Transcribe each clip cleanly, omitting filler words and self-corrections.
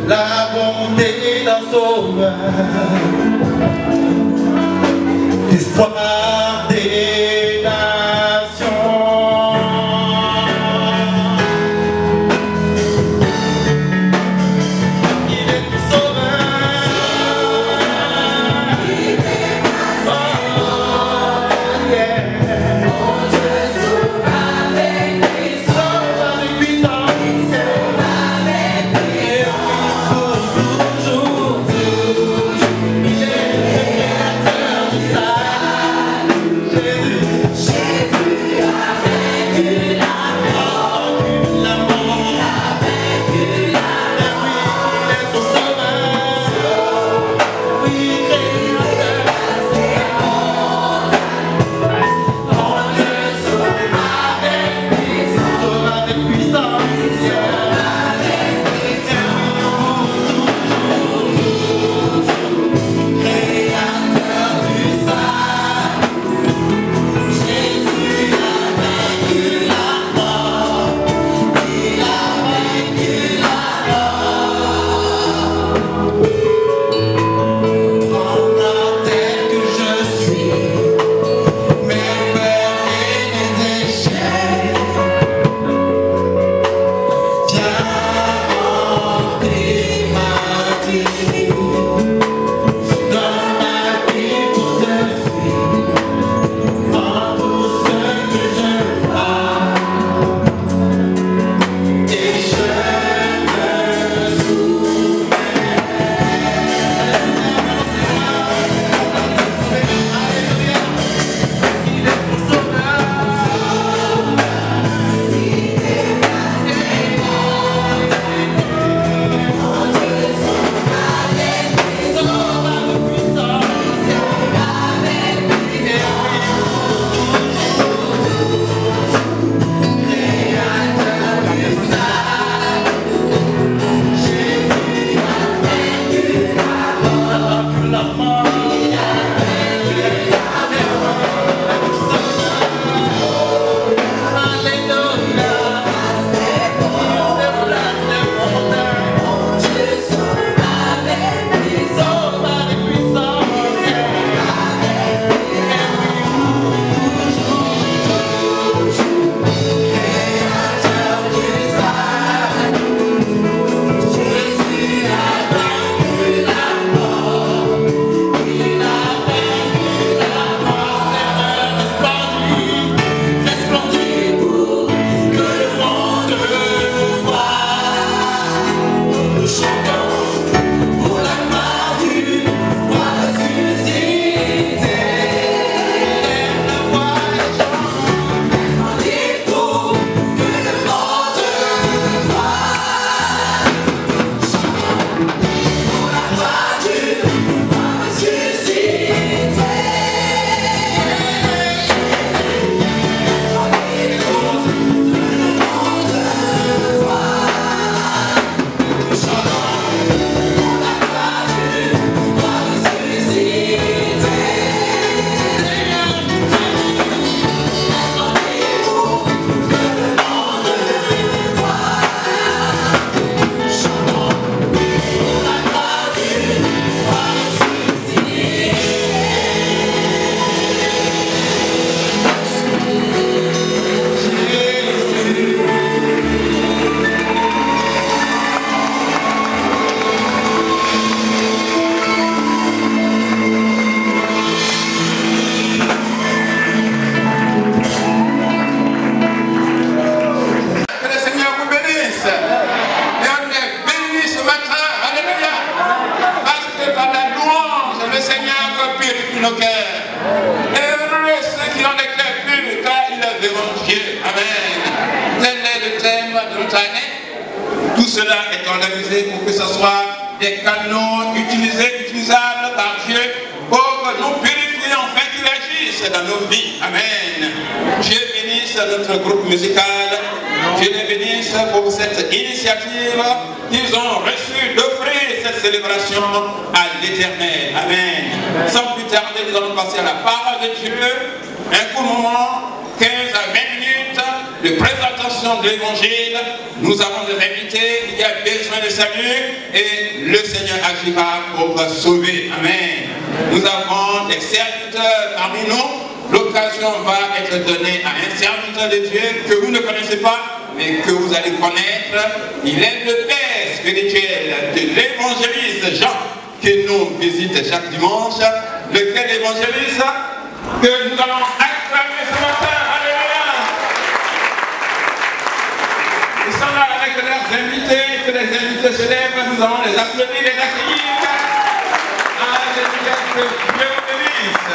la bonté d'un sauveur, l'espoir des nations. Il est tout sauveur, il est sauveur, yeah. Mon Dieu sauve avec puissance, sauve avec puissance, toujours, toujours, il est le créateur du salut, Jésus, Jésus a vaincu la mort, il a vaincu la mort, il est tout sauveur, oui, créateur du salut. Mon Dieu sauve avec puissance, sauve avec puissance, toujours, créateur du salut. Jésus a vaincu la mort, il a vaincu la mort. Tremblant tel que je suis, mes peurs et mes échecs, viens remplir ma vie, dans ma vie pour te suivre, dans tout ce que je vois, et je me soumets. Il est pour sauveur, nos cœurs. Heureux ceux qui ont les cœurs purs, car ils verront Dieu. Amen. Tel est le thème de notre année. Tout cela est organisé pour que ce soit des canons utilisables par Dieu pour nous purifier enfin qu'il agisse dans nos vies. Amen. Dieu bénisse notre groupe musical. Dieu les bénisse pour cette initiative qu'ils ont reçu d'offrir cette célébration à l'Éternel. Amen. Sans plus tarder, nous allons passer à la parole de Dieu. Un court moment, 15 à 20 minutes de présentation compréhension de l'évangile, nous avons des invités, il y a besoin de salut et le Seigneur agira pour sauver. Amen. Nous avons des serviteurs parmi nous. L'occasion va être donnée à un serviteur de Dieu que vous ne connaissez pas, mais que vous allez connaître. Il est le père spirituel de l'évangéliste Jean que nous visitons chaque dimanche. Lequel évangéliste que nous allons acclamer ce matin. Alléluia. Ils sont là avec leurs invités, que les invités se lèvent, nous allons les applaudir, les accueillir. Alléluia, que Dieu vous bénisse.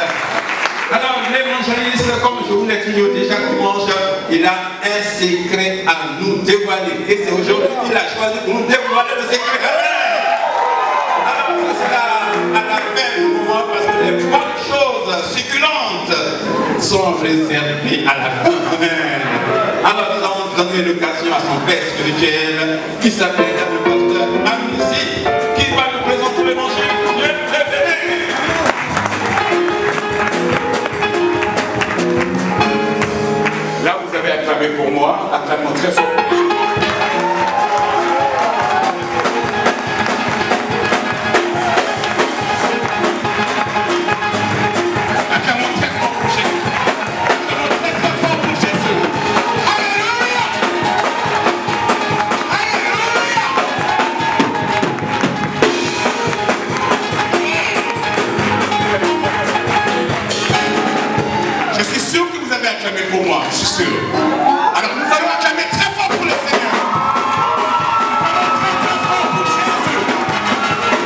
Alors l'évangéliste, comme je vous l'ai toujours dit chaque dimanche, il a un secret à nous dévoiler. Et c'est aujourd'hui qu'il a choisi pour nous dévoiler le secret. Alors ça sera à la fin du moment parce que les bonnes choses succulentes sont réservées à la fin. Amen. Alors nous allons donner l'occasion à son père spirituel qui s'appelle le pasteur Amici, qui va nous présenter l'évangile. Dieu le bénisse. Là vous avez acclamé pour moi, acclamons très fort. Pour moi, je suis sûr. Alors nous allons acclamer très fort pour le Seigneur. Acclamons très fort pour Jésus.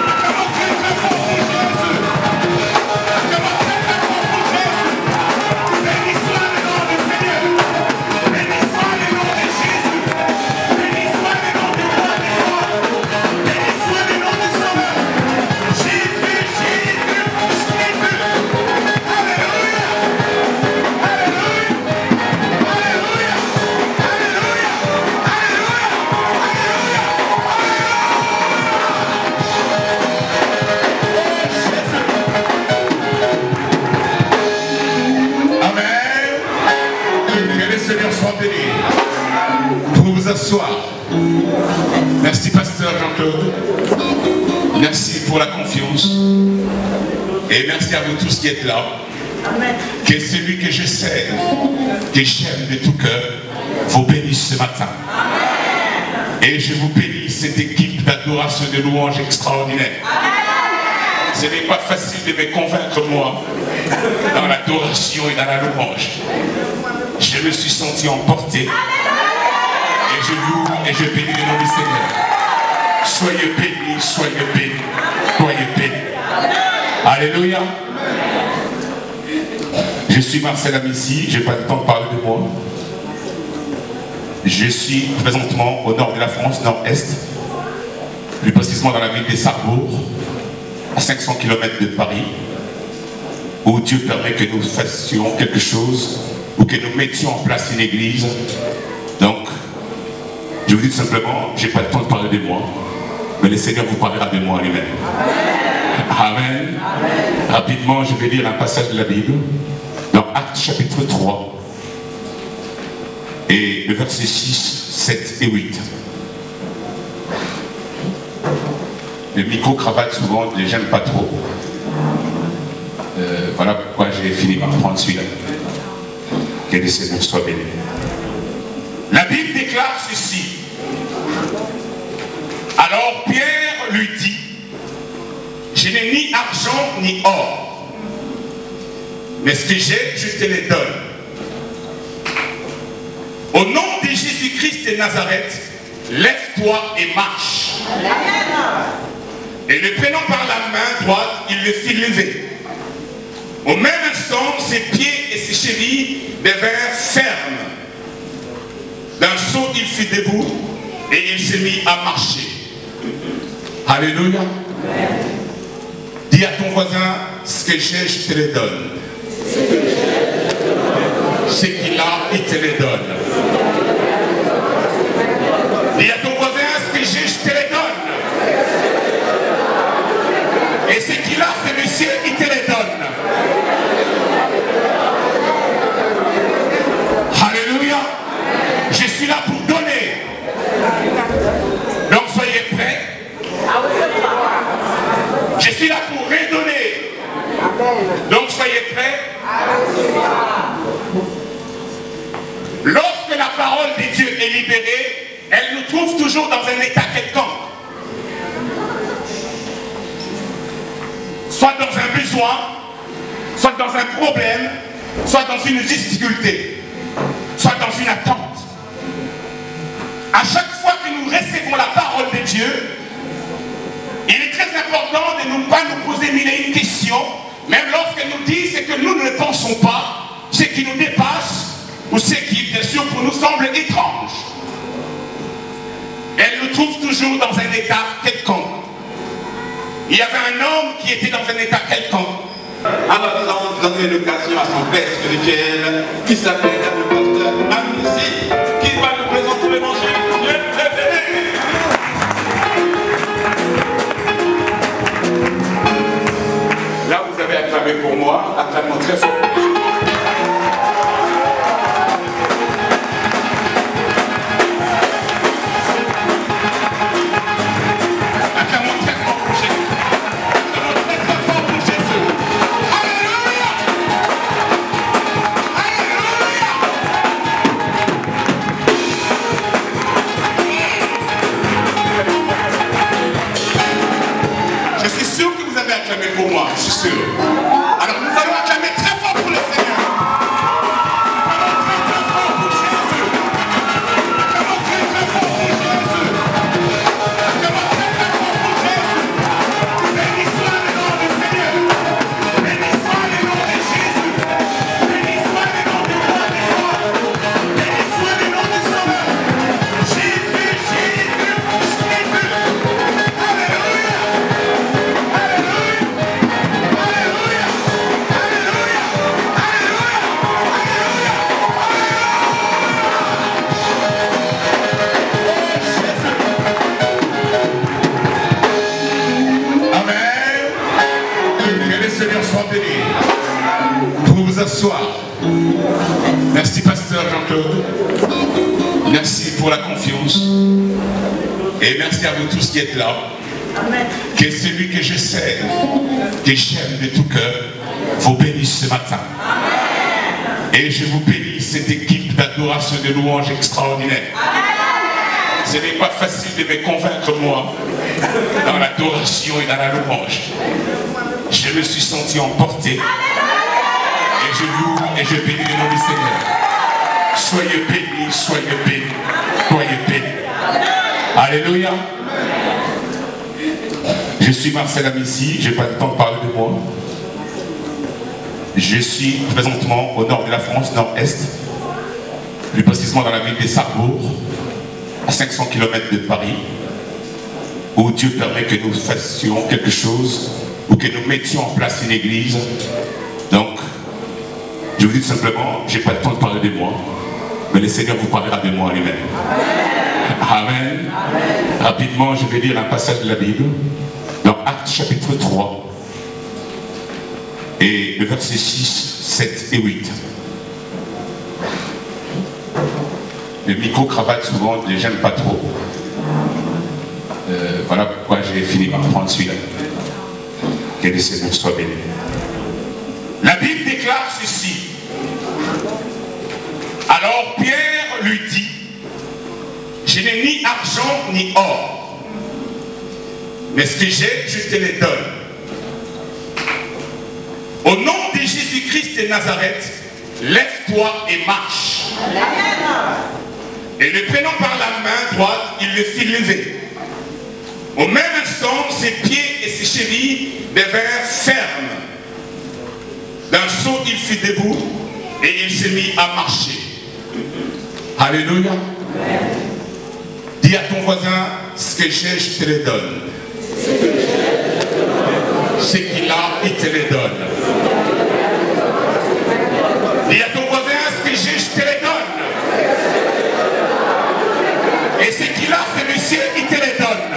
Acclamons très fort pour Jésus. Acclamons très fort pour Jésus. Béni soit le nom du Seigneur. Béni soit le nom de Jésus. Béni soit le nom du roi des rois. Béni soit le nom du Sauveur. Jésus, Jésus, Jésus. Alléluia. Pour vous asseoir. Merci pasteur Jean-Claude. Merci pour la confiance. Et merci à vous tous qui êtes là. Que celui que je sais, que j'aime de tout cœur, vous bénisse ce matin. Et je vous bénis cette équipe d'adoration de louange extraordinaire. Ce n'est pas facile de me convaincre moi dans l'adoration et dans la louange. Je me suis senti emporté et je loue et je bénis le nom du Seigneur. Soyez bénis, soyez bénis, soyez bénis. Alléluia. Je suis Marcel Amici, je n'ai pas le temps de parler de moi. Je suis présentement au nord de la France, nord-est, plus précisément dans la ville des Sarrebourg, à 500 km de Paris, où Dieu permet que nous fassions quelque chose, ou que nous mettions en place une église. Donc, je vous dis tout simplement, je n'ai pas le temps de parler de moi, mais le Seigneur vous parlera de moi lui-même. Amen. Amen. Rapidement, je vais lire un passage de la Bible, dans Actes chapitre 3, et le verset 6, 7 et 8. Le micro-cravate, souvent, je ne les j'aime pas trop. Voilà pourquoi j'ai fini par prendre celui-là. Que le Seigneur soit béni. La Bible déclare ceci. Alors Pierre lui dit, je n'ai ni argent ni or, mais ce que j'ai, je te le donne. Au nom de Jésus-Christ de Nazareth, lève-toi et marche. Et le prenant par la main droite, il le fit lever. Au même instant, ses pieds et ses chevilles devinrent fermes. D'un saut, il fut debout et il s'est mis à marcher. Alléluia. Dis à ton voisin, ce que j'ai, je te le donne. Ce qu'il a, il te le donne. Dis à ton voisin, ce que j'ai, je te le donne. Et ce qu'il a, c'est le ciel, il te le donne. Alléluia. Je suis là pour est libérée, elle nous trouve toujours dans un état quelconque. Soit dans un besoin, soit dans un problème, soit dans une difficulté, soit dans une attente. À chaque fois que nous recevons la parole de Dieu, il est très important de ne pas nous poser mille et une questions, même lorsqu'elle nous dit ce que nous ne pensons pas, ce qui nous dépasse, ou ce qui, bien sûr, pour nous semble étrange. Elle nous trouve toujours dans un état quelconque. Il y avait un homme qui était dans un état quelconque. Alors nous allons donner l'occasion à son père spirituel qui s'appelle le pasteur Amici, qui va nous présenter l'évangile. Dieu le bénisse. Là, vous avez acclamé pour moi, acclamons très fort. Pour moi, je suis sûr. Alors nous allons acclamer très fort pour le Seigneur. Acclamons très très fort pour Jésus. Acclamons très très fort pour Jésus. Acclamons très très fort pour Jésus. Béni soit le nom du Seigneur. Béni soit le nom de Jésus. Béni soit le nom du roi des rois. Béni soit le nom du Sauveur. Jésus, Jésus, Jésus. Alléluia. Pour vous asseoir. Merci pasteur Jean-Claude. Merci pour la confiance. Et merci à vous tous qui êtes là. Que celui que je sais, que j'aime de tout cœur, vous bénisse ce matin. Et je vous bénis cette équipe d'adoration et de louange extraordinaire. Ce n'est pas facile de me convaincre moi dans l'adoration et dans la louange. Je me suis senti emporté. Et je loue et je bénis le nom du Seigneur. Soyez bénis, soyez bénis, soyez bénis. Alléluia. Je suis Marcel Amici, je n'ai pas le temps de parler de moi. Je suis présentement au nord de la France, nord-est, plus précisément dans la ville de Sarrebourg, à 500 km de Paris, où Dieu permet que nous fassions quelque chose, ou que nous mettions en place une église. Donc, je vous dis tout simplement, je n'ai pas le temps de parler de moi, mais le Seigneur vous parlera de moi lui-même. Amen. Amen. Rapidement, je vais lire un passage de la Bible, dans Actes chapitre 3, et le verset 6, 7 et 8. Le micro-cravate, souvent, je ne j'aime pas trop. Voilà pourquoi j'ai fini par prendre celui-là. Que le Seigneur soit béni. La Bible déclare ceci. Alors Pierre lui dit, je n'ai ni argent ni or, mais ce que j'ai, je te le donne. Au nom de Jésus-Christ de Nazareth, lève-toi et marche. Et le prenant par la main droite, il le fit lever. Au même instant, ses pieds et ses chevilles devinrent fermes. D'un saut, il fut debout et il s'est mis à marcher. Alléluia. Dis à ton voisin, ce que j'ai, je te le donne. Ce qu'il a, il te le donne. Dis à ton voisin, ce que j'ai, je te le donne. Et ce qu'il a, ce monsieur, il te le donne.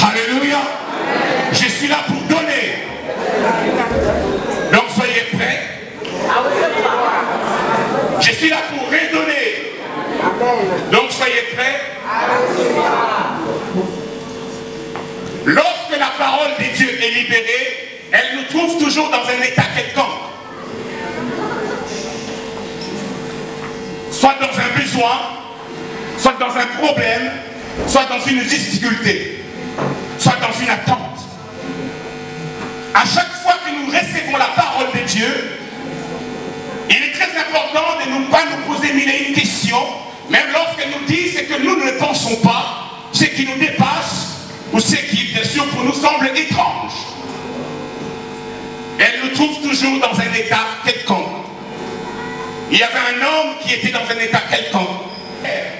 Alléluia. Je suis là pour donner. Donc soyez prêts. Je suis là pour redonner. Donc soyez prêts. Lorsque soit dans un besoin, soit dans un problème, soit dans une difficulté, soit dans une attente. À chaque fois que nous recevons la parole de Dieu, il est très important de ne pas nous poser mille et une questions, même lorsqu'elle nous dit ce que nous ne pensons pas, ce qui nous dépasse, ou ce qui, bien sûr, pour nous semble étrange. Elle nous trouve toujours dans un état quelconque. Il y avait un homme qui était dans un état quelconque,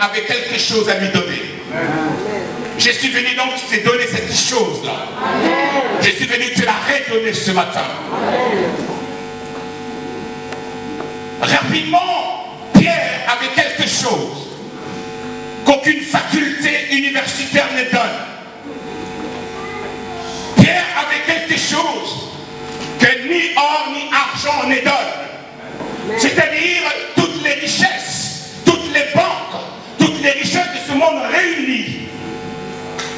avait quelque chose à lui donner. Je suis venu donc te donner cette chose-là. Je suis venu te la redonner ce matin. Rapidement, Pierre avait quelque chose qu'aucune faculté universitaire ne donne. Pierre avait quelque chose que ni or ni argent ne donne. C'est-à-dire toutes les richesses, toutes les banques, toutes les richesses de ce monde réunies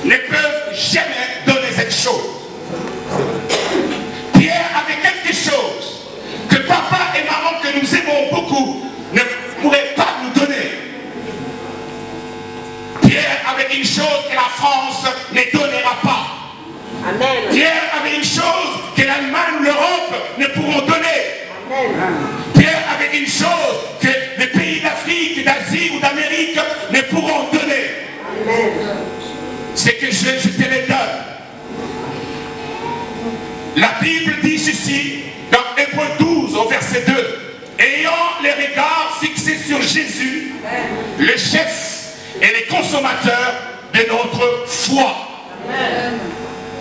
ne peuvent jamais donner cette chose. Pierre avait quelque chose que papa et maman que nous aimons beaucoup ne pourraient pas nous donner. Pierre avait une chose que la France ne donnera pas. Amen. Pierre avait une chose que l'Allemagne ou l'Europe ne pourront donner. Amen. Pierre avait une chose que les pays d'Afrique, d'Asie ou d'Amérique ne pourront donner. Amen. C'est que je te les donne. La Bible dit ceci dans Hébreux 12 au verset 2. Ayant les regards fixés sur Jésus, le chef et les consommateurs de notre foi.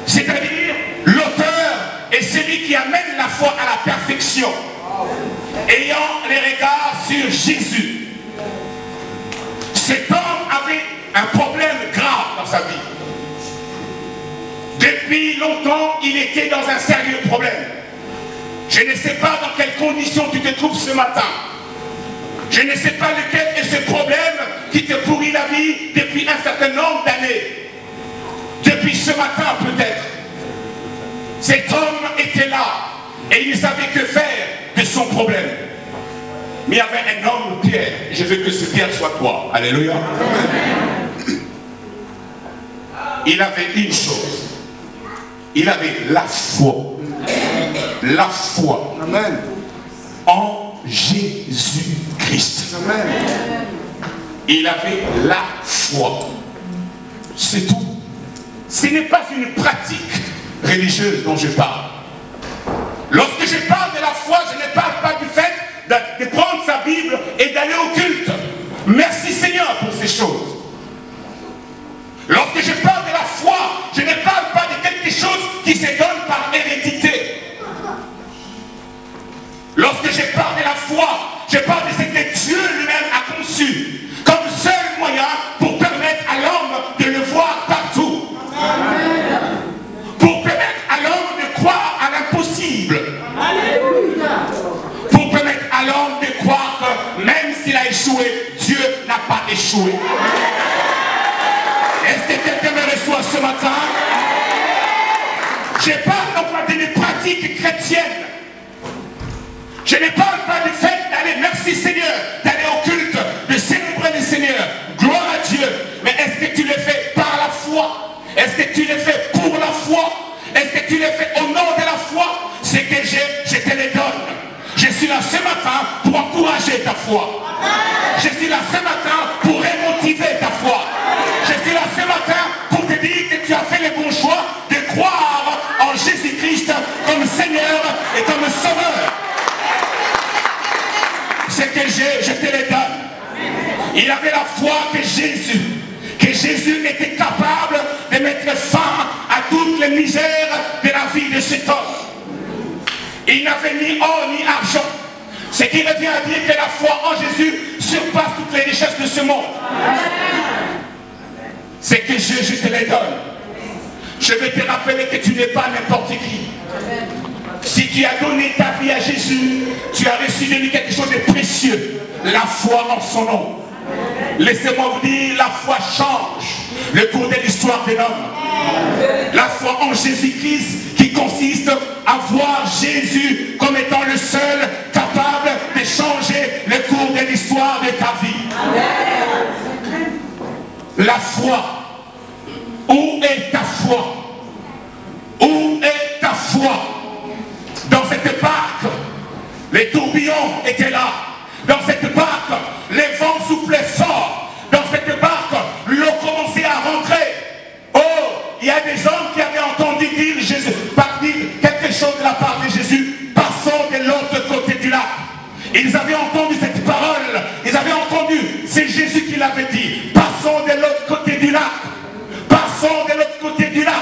C'est-à-dire l'auteur et celui qui amène la foi à la perfection. Ayant les regards sur Jésus. Cet homme avait un problème grave dans sa vie. Depuis longtemps, il était dans un sérieux problème. Je ne sais pas dans quelles conditions tu te trouves ce matin. Je ne sais pas lequel est ce problème qui te pourrit la vie depuis un certain nombre d'années. Depuis ce matin peut-être. Cet homme était là et il ne savait que faire de son problème. Mais il y avait un homme, Pierre. Je veux que ce Pierre soit toi. Alléluia. Amen. Il avait une chose. Il avait la foi. La foi. Amen. En Jésus-Christ. Amen. Il avait la foi. C'est tout. Ce n'est pas une pratique religieuse dont je parle. Lorsque je parle de la foi, je ne parle pas du fait de prendre sa Bible et d'aller au culte. Merci Seigneur pour ces choses. Lorsque je parle de la foi, je ne parle pas de quelque chose qui se donne par hérédité. Lorsque je parle de la foi, je parle de ce que Dieu lui-même a conçu comme seul moyen pour permettre à l'homme de le voir partout. Amen. Pour permettre à l'homme de croire à l'impossible. Pour permettre à l'homme de croire que même s'il a échoué, Dieu n'a pas échoué. Est-ce que quelqu'un me reçoit ce matin? Je parle non pas d'une pratique chrétienne. Je ne parle pas du fait d'aller, merci Seigneur, d'aller au culte, de célébrer le Seigneur. Gloire à Dieu. Mais est-ce que tu le fais par la foi? Est-ce que tu le fais pour la foi? Est-ce que tu le fais au nom de la foi? C'est que je te le donne. Je suis là ce matin pour encourager ta foi. Je suis là ce matin pour remotiver ta foi. Je suis là ce matin pour te dire que tu as fait le bon choix de croire en Jésus-Christ comme Seigneur et comme Sauveur. C'est que je te le donne. Il avait la foi que Jésus était capable de mettre fin à toutes les misères de la vie de cet homme. Il n'avait ni or ni argent. Ce qui revient à dire que la foi en Jésus surpasse toutes les richesses de ce monde. C'est que je te les donne. Je vais te rappeler que tu n'es pas n'importe qui. Si tu as donné ta vie à Jésus, tu as reçu de lui quelque chose de précieux. La foi en son nom. Laissez-moi vous dire, la foi change le cours de l'histoire de l'homme. La foi en Jésus-Christ qui consiste à voir Jésus comme étant le seul capable de changer le cours de l'histoire de ta vie. la foi. Où est ta foi? Où est ta foi? Dans cette barque, les tourbillons étaient là. Dans cette barque, les vents soufflaient fort. Dans cette barque, l'eau commençait à rentrer. Oh, il y a des hommes qui avaient entendu dire quelque chose de la part de Jésus. Passons de l'autre côté du lac. Ils avaient entendu cette parole. Ils avaient entendu, c'est Jésus qui l'avait dit. Passons de l'autre côté du lac. Passons de l'autre côté du lac.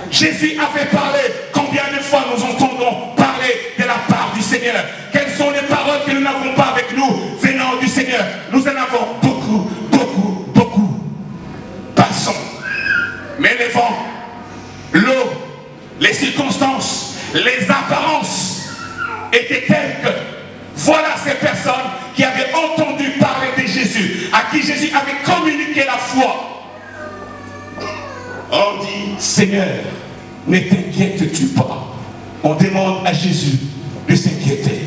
Jésus avait parlé. Combien de fois nous entendons parler de la part du Seigneur? Quelles sont les paroles que nous n'avons pas avec nous venant du Seigneur? Nous en avons beaucoup, beaucoup, beaucoup. Passons. Mais les vents, l'eau, les circonstances, les apparences étaient telles que voilà ces personnes qui avaient entendu parler de Jésus, à qui Jésus avait communiqué la foi. On dit, Seigneur, ne t'inquiètes-tu pas? On demande à Jésus de s'inquiéter.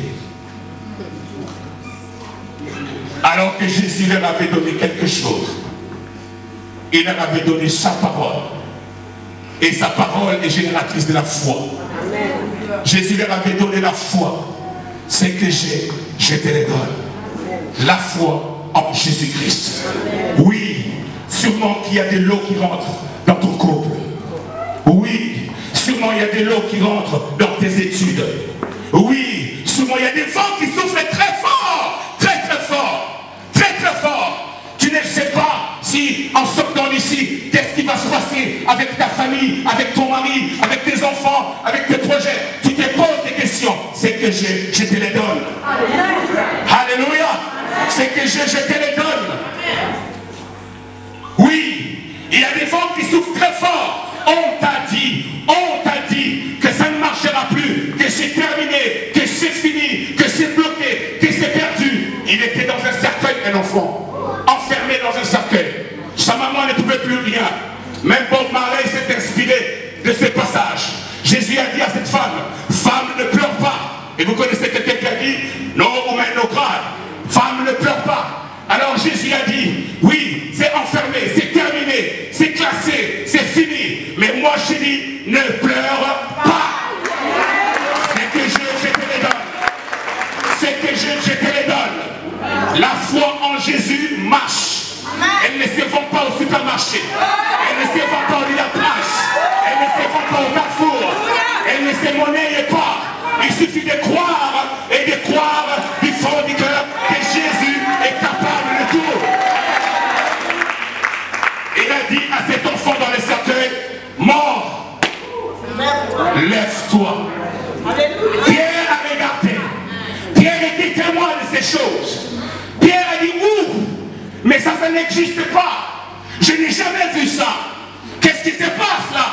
Alors que Jésus leur avait donné quelque chose, il leur avait donné sa parole. Et sa parole est génératrice de la foi. Amen. Jésus leur avait donné la foi. C'est que je te le donne. La foi en Jésus-Christ. Oui, sûrement qu'il y a de l'eau qui rentre dans ton couple. Oui, sûrement il y a de l'eau qui rentre dans tes études. Oui, sûrement il y a des vents qui soufflent très fort, très très fort, très très fort. Tu ne sais pas si en sortant d'ici, qu'est-ce qui va se passer avec ta famille, avec ton mari, avec tes enfants, avec tes projets. Tu te poses des questions. C'est que je te les donne. Alléluia. C'est que je te les donne. Oui, il y a des vents qui soufflent très fort. On t'a dit que ça ne marchera plus, que c'est terminé, que c'est fini, que c'est bloqué, que c'est perdu. Il était dans un cercueil, un enfant, enfermé dans un cercueil. Sa maman ne pouvait plus rien. Même Bob Marley s'est inspiré de ce passage. Jésus a dit à cette femme, femme ne pleure pas. Et vous connaissez quelqu'un qui a dit, no woman no cry. Femme ne pleure pas. Alors Jésus a dit, oui, c'est enfermé, c'est terminé, c'est classé, c'est fini. Mais moi je dis, ne pleure pas. C'est que je te les donne. C'est que je te les donne. La foi en Jésus marche. Elle ne se vend pas au supermarché. Elle ne se vend pas au la place. Elle ne se vend pas au Carrefour. Elle ne se monnaie pas. Il suffit de croire et de croire du fond du cœur que Jésus est capable de tout. Il a dit à cet enfant dans le cercueil, mort, lève-toi. Pierre a regardé. Pierre était témoin de ces choses. Pierre a dit, ouvre. Mais ça n'existe pas. Je n'ai jamais vu ça. Qu'est-ce qui se passe là?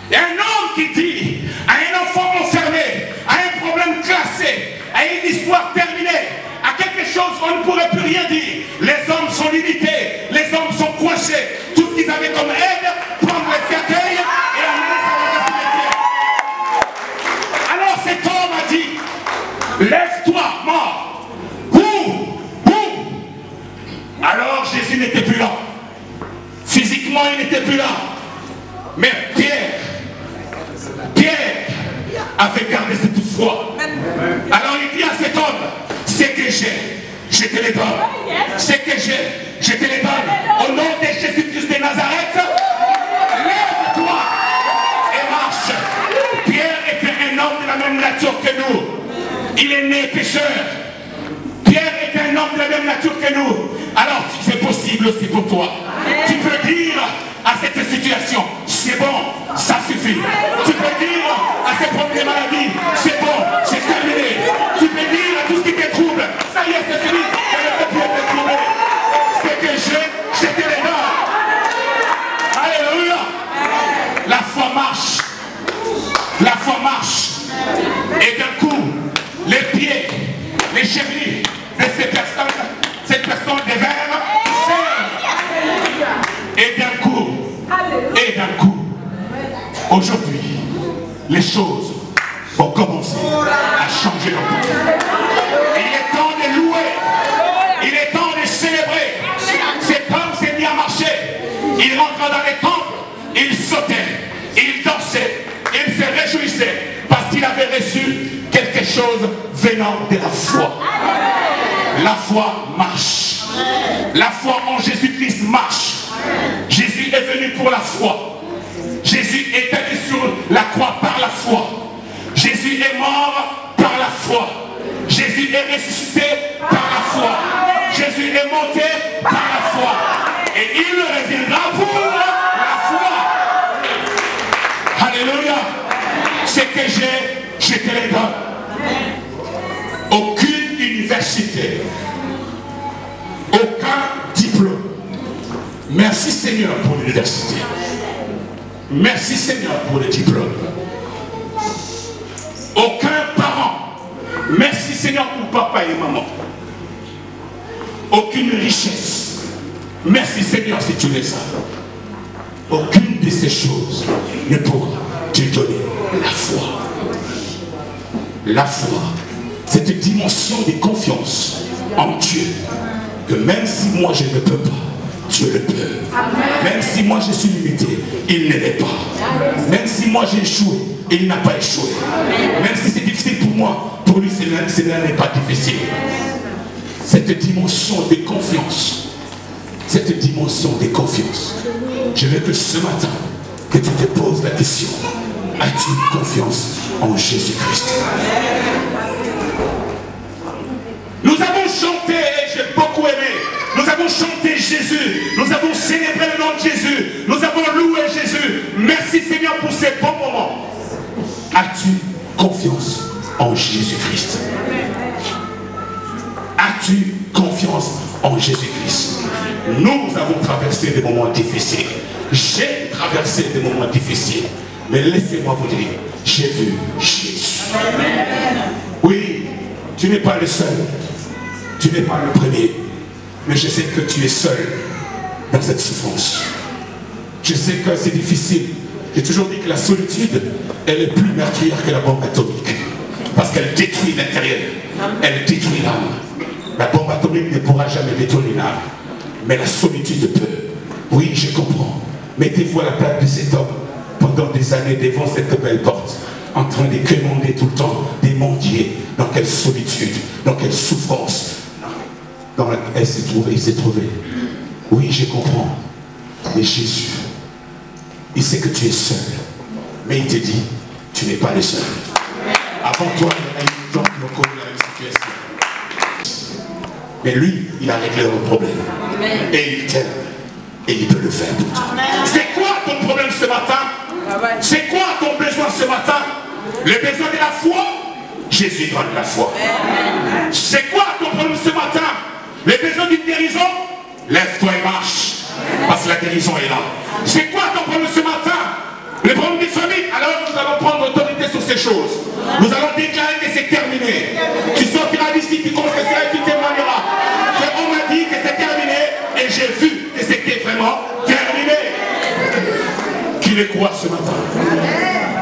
Il y a un homme qui dit à un enfant enfermé, à un problème classé, à une histoire terminée, à quelque chose qu'on ne pourrait plus rien dire. Les hommes sont limités, les hommes sont coincés. Tout ce qu'ils avaient comme aide, prendre les cercueils et amener ça dans le cimetière. Alors cet homme a dit, lève-toi, mort. Alors Jésus n'était plus là. Physiquement, il n'était plus là. Mais Pierre avait gardé cette foi. Alors il dit à cet homme, c'est que je te les donne. C'est que je te les donne. Au nom de Jésus-Christ de Nazareth, lève-toi et marche. Pierre était un homme de la même nature que nous. Il est né pécheur. Pierre est un homme de la même nature que nous. Alors c'est possible aussi pour toi. Tu peux dire à cette situation, c'est bon, ça suffit. Tu peux dire à ces problèmes de maladie, c'est bon, c'est terminé. Tu peux dire à tout ce qui te trouble, ça y est, c'est fini, ça ne peut plus être troublé. C'est que je te les donne. Alléluia. La foi marche. La foi marche. Et d'un coup, les pieds, les chevilles de cette personne devinrent fermes. Et d'un coup, aujourd'hui, les choses vont commencer à changer dans le monde. Il est temps de louer. Il est temps de célébrer. Cet homme s'est mis à marcher. entrant dans les temples, il sautait, il dansait, il se réjouissait parce qu'il avait reçu quelque chose venant de la foi. La foi marche. La foi en Jésus-Christ marche. Jésus est venu pour la foi. Jésus est allé sur la croix par la foi. Jésus est mort par la foi. Jésus est ressuscité par la foi. Jésus est monté par la foi. Et il reviendra pour la foi. Alléluia. Ce que j'ai, je te le donne. Aucune université, aucun diplôme. Merci Seigneur pour l'université. Merci Seigneur pour le diplôme. Aucun parent. Merci Seigneur pour papa et maman. Aucune richesse. Merci Seigneur si tu les as. Aucune de ces choses ne pourra te donner la foi. La foi, cette dimension de confiance en Dieu, que même si moi je ne peux pas, Dieu le peut. Même si moi je suis limité, il ne l'est pas. Même si moi j'ai échoué, il n'a pas échoué. Même si c'est difficile pour moi, pour lui cela n'est pas difficile. Cette dimension de confiance, cette dimension de confiance, je veux que ce matin, que tu te poses la question, as-tu confiance en Jésus-Christ? Nous avons chanté, et j'ai beaucoup aimé, nous avons chanté Jésus, nous avons célébré le nom de Jésus, nous avons loué Jésus. Merci Seigneur pour ces bons moments. As-tu confiance en Jésus-Christ? As-tu confiance en Jésus-Christ? Nous avons traversé des moments difficiles. J'ai traversé des moments difficiles. Mais laissez-moi vous dire, j'ai vu Jésus. Oui, tu n'es pas le seul. Tu n'es pas le premier. Mais je sais que tu es seul dans cette souffrance. Je sais que c'est difficile. J'ai toujours dit que la solitude, elle est plus meurtrière que la bombe atomique. Parce qu'elle détruit l'intérieur. Elle détruit l'âme. La bombe atomique ne pourra jamais détruire l'âme. Mais la solitude peut. Oui, je comprends. Mettez-vous à la place de cet homme pendant des années devant cette belle porte, en train de quémander tout le temps, de mendier. Dans quelle solitude, dans quelle souffrance. Dans laquelle il s'est trouvé. Oui, je comprends. Mais Jésus, il sait que tu es seul. Mais il te dit, tu n'es pas le seul. Avant toi, il y a eu des gens qui ont connu la même situation. Mais lui, il a réglé le problème. Et il t'aime. Et il peut le faire pour toi. C'est quoi ton problème ce matin? C'est quoi ton besoin ce matin? Le besoin de la foi? Jésus donne la foi. C'est quoi ton problème ce matin? Le besoin d'une guérison? Lève-toi et marche. Parce que la guérison est là. C'est quoi ton problème ce matin? Le problème des familles? Alors nous allons prendre autorité sur ces choses. Nous allons déclarer que c'est terminé. Tu sortiras d'ici, tu confesseras et tu témoigneras. On m'a dit que c'est terminé et j'ai vu que c'était vraiment terminé. Qui le croit ce matin?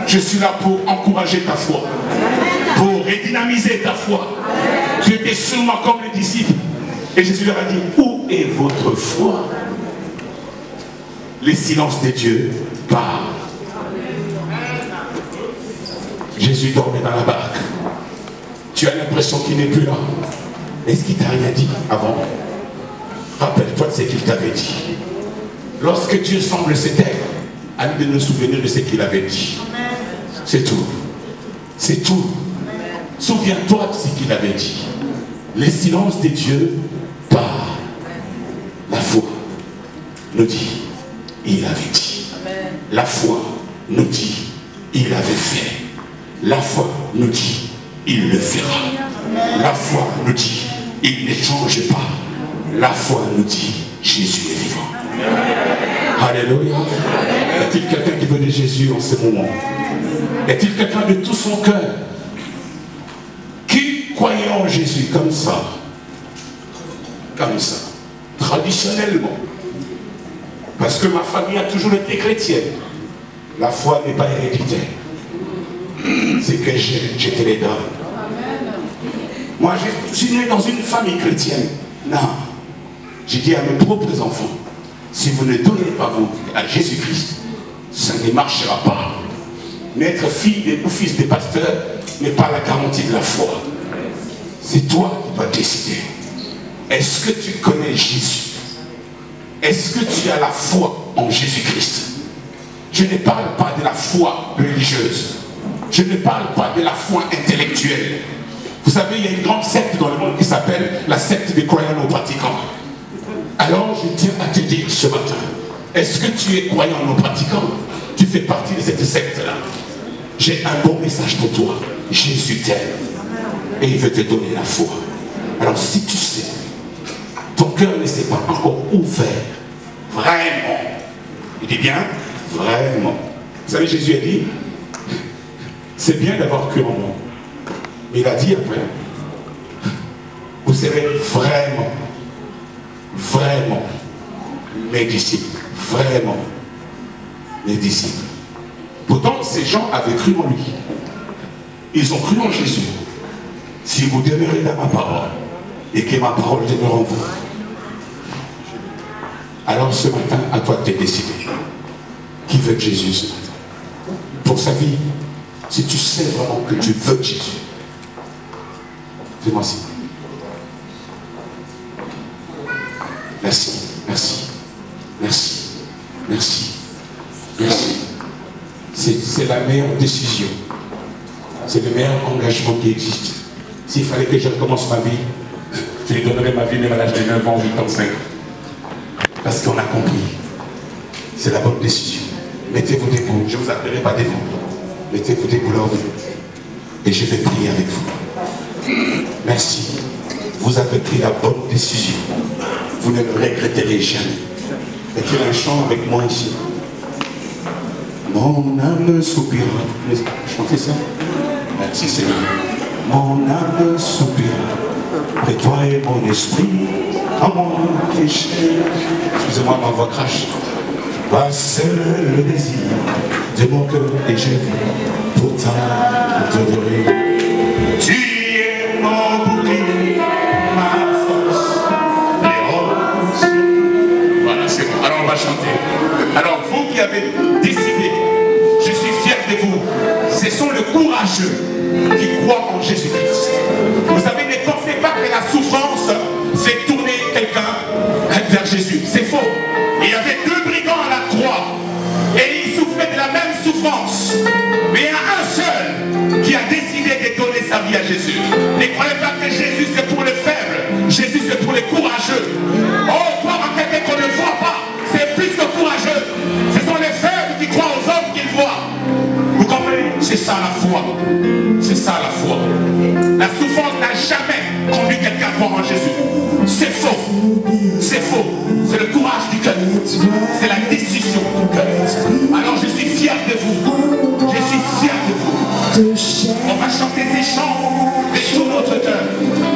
Je suis là pour encourager ta foi, pour redynamiser ta foi. Tu étais sûrement comme les disciples. Et Jésus leur a dit, où est votre foi? Les silences de Dieu parlent. Jésus dormait dans la barque. Tu as l'impression qu'il n'est plus là. Est-ce qu'il t'a rien dit avant? Rappelle-toi de ce qu'il t'avait dit. Lorsque Dieu semble se taire, à nous de nous souvenir de ce qu'il avait dit. C'est tout. C'est tout. Souviens-toi de ce qu'il avait dit. Les silences de Dieu parlent. La foi nous dit, il avait dit. La foi nous dit, il avait fait. La foi nous dit, il le fera. La foi nous dit, il ne change pas. La foi nous dit, Jésus est vivant. Alléluia. Y a-t-il quelqu'un qui veut de Jésus en ce moment? Y a-t-il quelqu'un de tout son cœur qui croyait en Jésus comme ça? Comme ça. Traditionnellement. Parce que ma famille a toujours été chrétienne. La foi n'est pas héréditaire. C'est que je te les donne. Moi, je suis né dans une famille chrétienne. Non. J'ai dit à mes propres enfants, Si vous ne donnez pas vos vies à Jésus-Christ, ça ne marchera pas. Mais être fille ou fils des pasteurs n'est pas la garantie de la foi. C'est toi qui dois décider. Est-ce que tu connais Jésus? Est-ce que tu as la foi en Jésus-Christ? Je ne parle pas de la foi religieuse. Je ne parle pas de la foi intellectuelle. Vous savez, il y a une grande secte dans le monde qui s'appelle la secte des croyants non pratiquants. Alors, je tiens à te dire ce matin, est-ce que tu es croyant non pratiquant? Tu fais partie de cette secte-là. J'ai un bon message pour toi. Jésus t'aime et il veut te donner la foi. Alors, si tu sais, ton cœur ne s'est pas encore ouvert, vraiment, il dit bien, vraiment. Vous savez, Jésus a dit, c'est bien d'avoir cru en moi. Mais il a dit après, vous serez vraiment, vraiment mes disciples. Vraiment mes disciples. Pourtant, ces gens avaient cru en lui. Ils ont cru en Jésus. Si vous demeurez dans ma parole et que ma parole demeure en vous, alors ce matin, à toi de te décider. Qui veut Jésus ce matin? Pour sa vie, si tu sais vraiment que tu veux Jésus, fais-moi signe. Merci, merci, merci, merci, merci. C'est la meilleure décision. C'est le meilleur engagement qui existe. S'il fallait que je recommence ma vie, je lui donnerais ma vie même à l'âge de 9 ans, 8 ans, 5 ans. Parce qu'on a compris. C'est la bonne décision. Mettez-vous debout. Je ne vous appellerai pas des vous. Mettez-vous debout là où vous êtes. Et je vais prier avec vous. Merci. Vous avez pris la bonne décision. Vous ne le regretterez jamais. Mettez un chant avec moi ici. Mon âme soupira. Chantez ça. Merci Seigneur. Mon âme soupira. Et toi et mon esprit, à mon péché. Excusez-moi, ma voix crache. Passe le désir de mon cœur et je vis pour t'adorer. Tu es mon bouclier, ma force, les roses. Voilà, c'est bon. Alors on va chanter. Alors vous qui avez décidé, je suis fier de vous. Ce sont les courageux qui croient en Jésus-Christ. Vous savez, ne pensez pas que la souffrance fait tourner quelqu'un vers Jésus. C'est faux. Il y avait deux brigands à la croix et ils souffraient de la même souffrance. Mais il y en a un seul qui a décidé de donner sa vie à Jésus. Ne croyez pas que Jésus c'est pour les faibles. Jésus c'est pour les courageux. Oh, croire en quelqu'un qu'on ne voit pas, c'est plus que courageux. Ce sont les faibles qui croient aux hommes qu'ils voient. Vous comprenez? C'est ça la foi. C'est ça la foi. La souffrance n'a jamais conduit quelqu'un à croire en Jésus. C'est faux. C'est faux. C'est le courage du cœur. C'est la décision du cœur. Alors je suis fier de vous. Je suis fier de vous. On va chanter ces chants de tout notre cœur.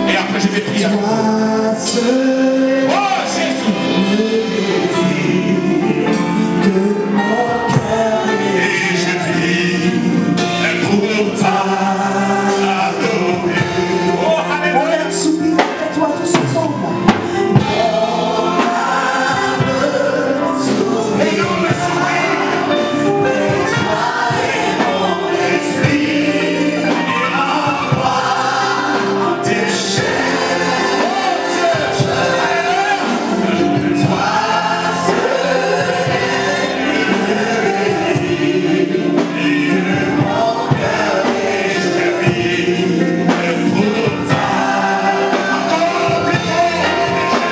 Et après je vais prier avec vous. Oh Jésus. Et je vis pour t'adorer. Oh alléluia. Soupir après toi tous ensemble.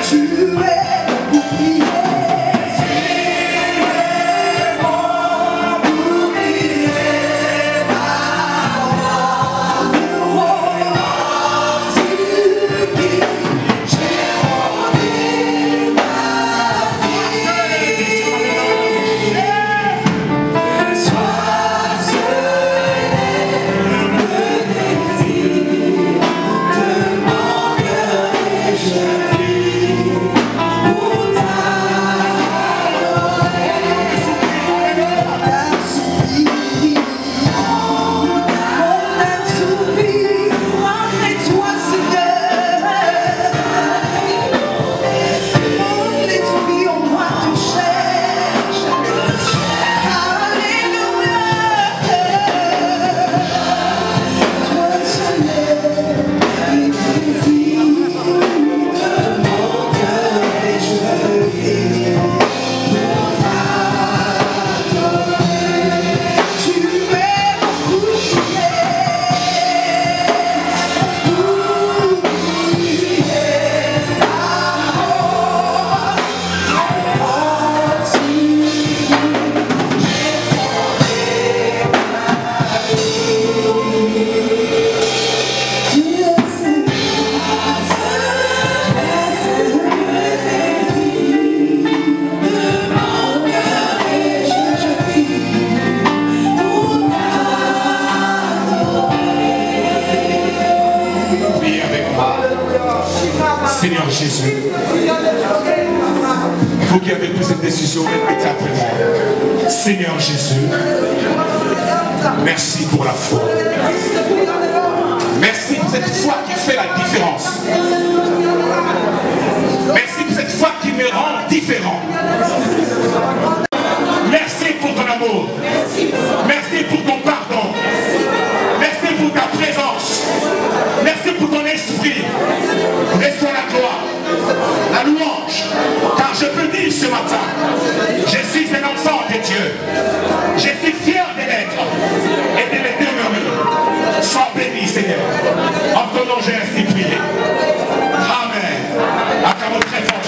Shine. Seigneur Jésus, vous qui avez pris cette décision, répétez après moi. Seigneur Jésus, merci pour la foi. Merci pour cette foi qui fait la différence. Merci pour cette foi qui me rend différent. Merci pour ton amour. Merci pour ton pardon. Merci pour ta présence. Merci pour ton esprit. Reçois la gloire, la louange. Car je peux dire ce matin, je suis un enfant de Dieu. Je suis fier de l'être et de le demeurer. Sois béni, Seigneur. En ton nom, j'ai ainsi prié. Amen. Acclamons très fort.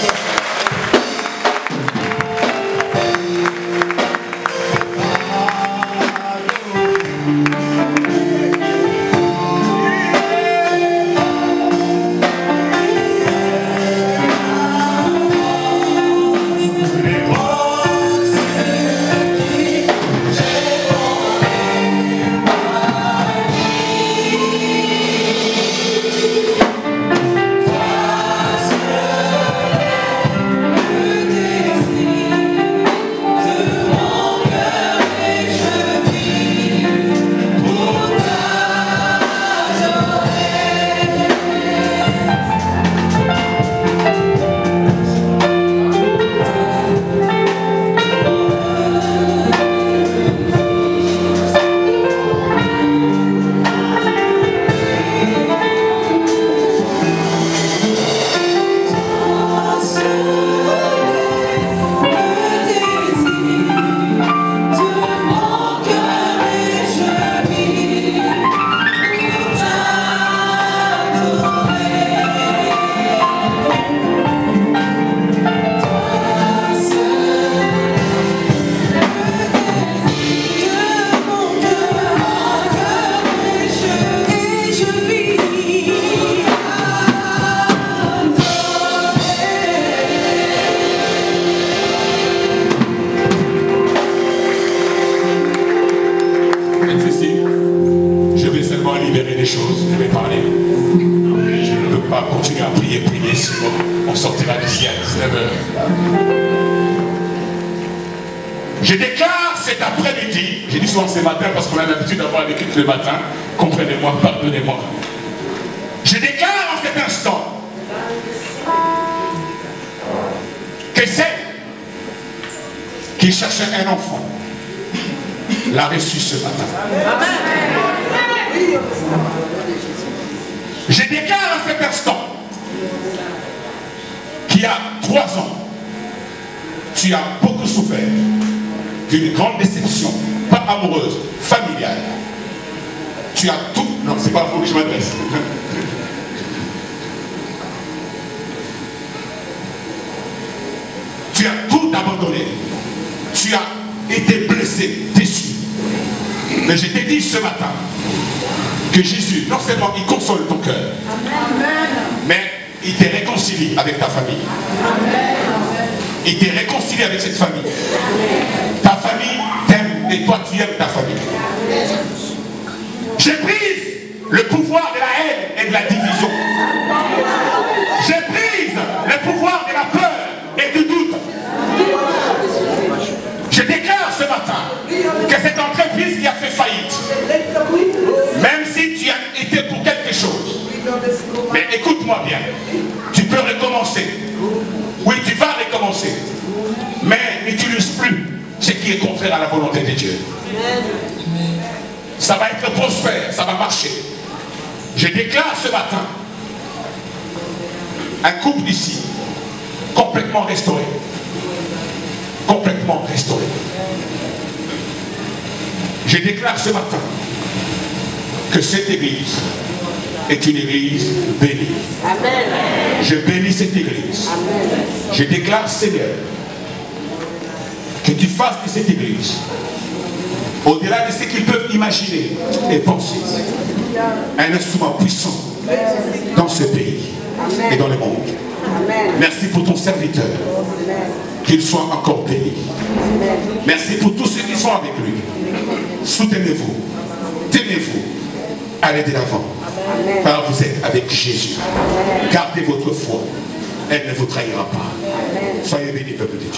Je déclare cet après-midi, j'ai dit souvent ce matin parce qu'on a l'habitude d'avoir l'écoute le matin, comprenez-moi, pardonnez-moi. Je déclare en cet instant que celle qui cherchait un enfant l'a reçu ce matin. Je déclare en cet instant qu'il y a 3 ans, tu as beaucoup souffert d'une grande déception, pas amoureuse, familiale. Tu as tout... Non, c'est pas à vous que je m'adresse. Tu as tout abandonné. Tu as été blessé, déçu. Mais je t'ai dit ce matin que Jésus, non seulement il console ton cœur, mais il te réconcilie avec ta famille. Il te réconcilie avec cette famille. Ta famille t'aime et toi tu aimes ta famille. J'ai brise le pouvoir de la haine et de la division. J'ai brise le pouvoir de la peur et du doute. Je déclare ce matin que cette entreprise qui a fait faillite, même si tu as été pour quelque chose, mais écoute-moi bien, tu peux recommencer. Oui, tu vas recommencer, mais n'utilise plus ce qui est contraire à la volonté de Dieu. Ça va être prospère, ça va marcher. Je déclare ce matin un couple ici complètement restauré. Complètement restauré. Je déclare ce matin que cette église est une église bénie. Amen. Je bénis cette église. Amen. Je déclare, Seigneur, que tu fasses de cette église, au-delà de ce qu'ils peuvent imaginer et penser, un instrument puissant dans ce pays et dans le monde. Amen. Merci pour ton serviteur, qu'il soit encore béni. Merci pour tous ceux qui sont avec lui. Soutenez-vous, tenez-vous, allez de l'avant. Car vous êtes avec Jésus. Gardez votre foi. Elle ne vous trahira pas. Soyez bénis, peuple de Dieu.